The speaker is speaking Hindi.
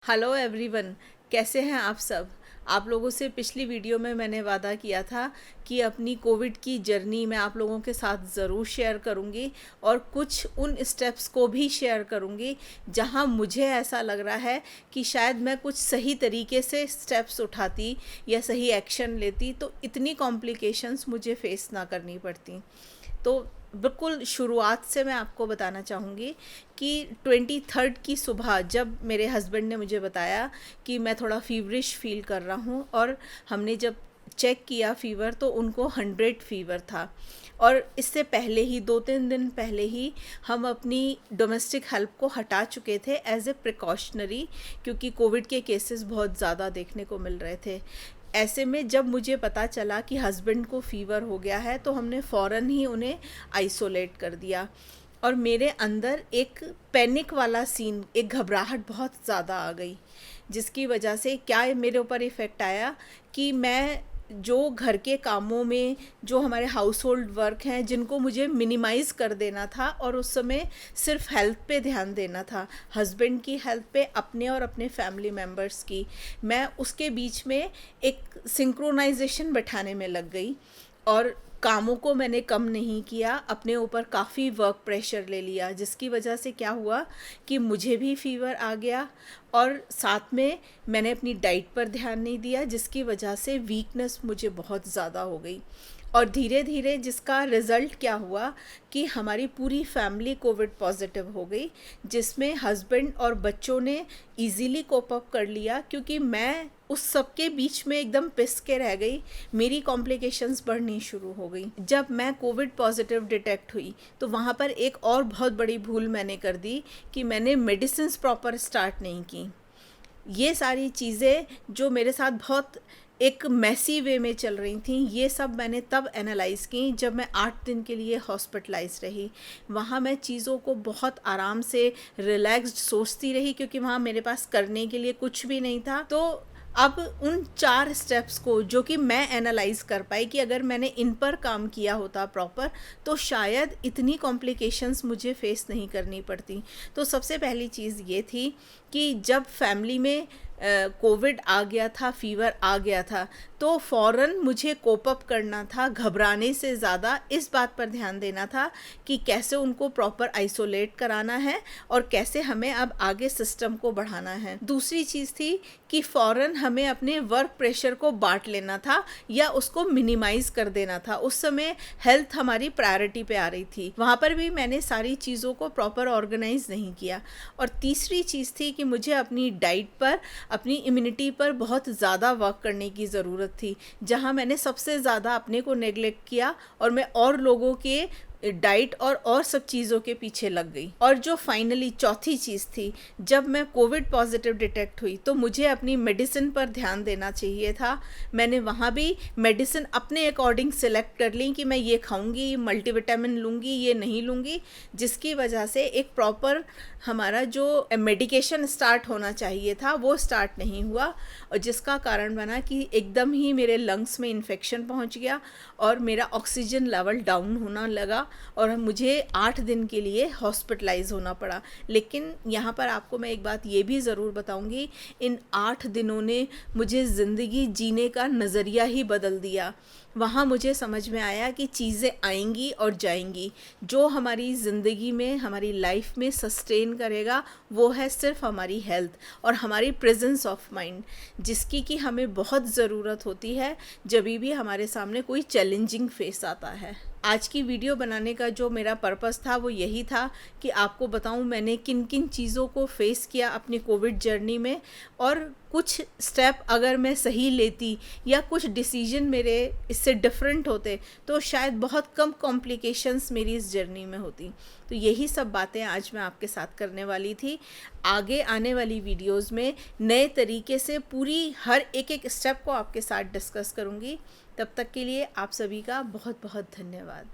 हेलो एवरीवन, कैसे हैं आप सब। आप लोगों से पिछली वीडियो में मैंने वादा किया था कि अपनी कोविड की जर्नी मैं आप लोगों के साथ ज़रूर शेयर करूंगी और कुछ उन स्टेप्स को भी शेयर करूंगी जहां मुझे ऐसा लग रहा है कि शायद मैं कुछ सही तरीके से स्टेप्स उठाती या सही एक्शन लेती तो इतनी कॉम्प्लिकेशंस मुझे फेस ना करनी पड़ती। तो बिल्कुल शुरुआत से मैं आपको बताना चाहूँगी कि 23rd की सुबह जब मेरे हस्बैंड ने मुझे बताया कि मैं थोड़ा फीवरिश फील कर रहा हूँ और हमने जब चेक किया फ़ीवर तो उनको 100 फ़ीवर था। और इससे पहले ही 2-3 दिन पहले ही हम अपनी डोमेस्टिक हेल्प को हटा चुके थे एज ए प्रिकॉशनरी, क्योंकि कोविड के केसेस बहुत ज़्यादा देखने को मिल रहे थे। ऐसे में जब मुझे पता चला कि हस्बैंड को फ़ीवर हो गया है तो हमने फ़ौरन ही उन्हें आइसोलेट कर दिया। और मेरे अंदर एक पैनिक वाला सीन, एक घबराहट बहुत ज़्यादा आ गई, जिसकी वजह से क्या मेरे ऊपर इफ़ेक्ट आया कि मैं जो घर के कामों में जो हमारे हाउस होल्ड वर्क हैं जिनको मुझे मिनिमाइज़ कर देना था और उस समय सिर्फ हेल्थ पे ध्यान देना था, हस्बैंड की हेल्थ पे, अपने और अपने फैमिली मेम्बर्स की, मैं उसके बीच में एक सिंक्रोनाइजेशन बैठाने में लग गई और कामों को मैंने कम नहीं किया, अपने ऊपर काफ़ी वर्क प्रेशर ले लिया, जिसकी वजह से क्या हुआ कि मुझे भी फ़ीवर आ गया और साथ में मैंने अपनी डाइट पर ध्यान नहीं दिया, जिसकी वजह से वीकनेस मुझे बहुत ज़्यादा हो गई। और धीरे धीरे जिसका रिज़ल्ट क्या हुआ कि हमारी पूरी फैमिली कोविड पॉजिटिव हो गई, जिसमें हस्बैंड और बच्चों ने इजीली कोप अप कर लिया, क्योंकि मैं उस सब के बीच में एकदम पिस के रह गई, मेरी कॉम्प्लिकेशंस बढ़नी शुरू हो गई। जब मैं कोविड पॉजिटिव डिटेक्ट हुई तो वहाँ पर एक और बहुत बड़ी भूल मैंने कर दी कि मैंने मेडिसिन प्रॉपर स्टार्ट नहीं की। ये सारी चीज़ें जो मेरे साथ बहुत एक मैसी वे में चल रही थी, ये सब मैंने तब एनालाइज़ की जब मैं 8 दिन के लिए हॉस्पिटलाइज रही। वहाँ मैं चीज़ों को बहुत आराम से रिलैक्स्ड सोचती रही, क्योंकि वहाँ मेरे पास करने के लिए कुछ भी नहीं था। तो अब उन 4 स्टेप्स को जो कि मैं एनालाइज कर पाई कि अगर मैंने इन पर काम किया होता प्रॉपर तो शायद इतनी कॉम्प्लिकेशंस मुझे फेस नहीं करनी पड़ती। तो सबसे पहली चीज़ ये थी कि जब फैमिली में कोविड आ गया था, फ़ीवर आ गया था, तो फ़ौरन मुझे कोप अप करना था, घबराने से ज़्यादा इस बात पर ध्यान देना था कि कैसे उनको प्रॉपर आइसोलेट कराना है और कैसे हमें अब आगे सिस्टम को बढ़ाना है। दूसरी चीज़ थी कि फ़ौरन हमें अपने वर्क प्रेशर को बांट लेना था या उसको मिनिमाइज़ कर देना था। उस समय हेल्थ हमारी प्रायोरिटी पे आ रही थी, वहाँ पर भी मैंने सारी चीज़ों को प्रॉपर ऑर्गेनाइज नहीं किया। और तीसरी चीज़ थी कि मुझे अपनी डाइट पर, अपनी इम्यूनिटी पर बहुत ज़्यादा वर्क करने की ज़रूरत थी, जहाँ मैंने सबसे ज़्यादा अपने को नेग्लेक्ट किया और मैं और लोगों के डाइट और सब चीज़ों के पीछे लग गई। और जो फाइनली चौथी चीज़ थी, जब मैं कोविड पॉजिटिव डिटेक्ट हुई तो मुझे अपनी मेडिसिन पर ध्यान देना चाहिए था। मैंने वहाँ भी मेडिसिन अपने अकॉर्डिंग सिलेक्ट कर ली कि मैं ये खाऊंगी, मल्टीविटामिन लूँगी, ये नहीं लूँगी, जिसकी वजह से एक प्रॉपर हमारा जो मेडिकेशन स्टार्ट होना चाहिए था वो स्टार्ट नहीं हुआ, और जिसका कारण बना कि एकदम ही मेरे लंग्स में इन्फेक्शन पहुंच गया और मेरा ऑक्सीजन लेवल डाउन होना लगा और मुझे 8 दिन के लिए हॉस्पिटलाइज होना पड़ा। लेकिन यहाँ पर आपको मैं एक बात ये भी ज़रूर बताऊँगी, इन 8 दिनों ने मुझे ज़िंदगी जीने का नज़रिया ही बदल दिया। वहाँ मुझे समझ में आया कि चीज़ें आएंगी और जाएंगी, जो हमारी ज़िंदगी में, हमारी लाइफ में सस्टेन करेगा वो है सिर्फ हमारी हेल्थ और हमारी प्रेजेंस ऑफ माइंड, जिसकी कि हमें बहुत ज़रूरत होती है जब भी हमारे सामने कोई चैलेंजिंग फेस आता है। आज की वीडियो बनाने का जो मेरा पर्पस था वो यही था कि आपको बताऊं मैंने किन किन चीज़ों को फेस किया अपनी कोविड जर्नी में, और कुछ स्टेप अगर मैं सही लेती या कुछ डिसीजन मेरे इससे डिफरेंट होते तो शायद बहुत कम कॉम्प्लिकेशंस मेरी इस जर्नी में होती। तो यही सब बातें आज मैं आपके साथ करने वाली थी। आगे आने वाली वीडियोस में नए तरीके से पूरी हर एक स्टेप को आपके साथ डिस्कस करूँगी। तब तक के लिए आप सभी का बहुत बहुत धन्यवाद।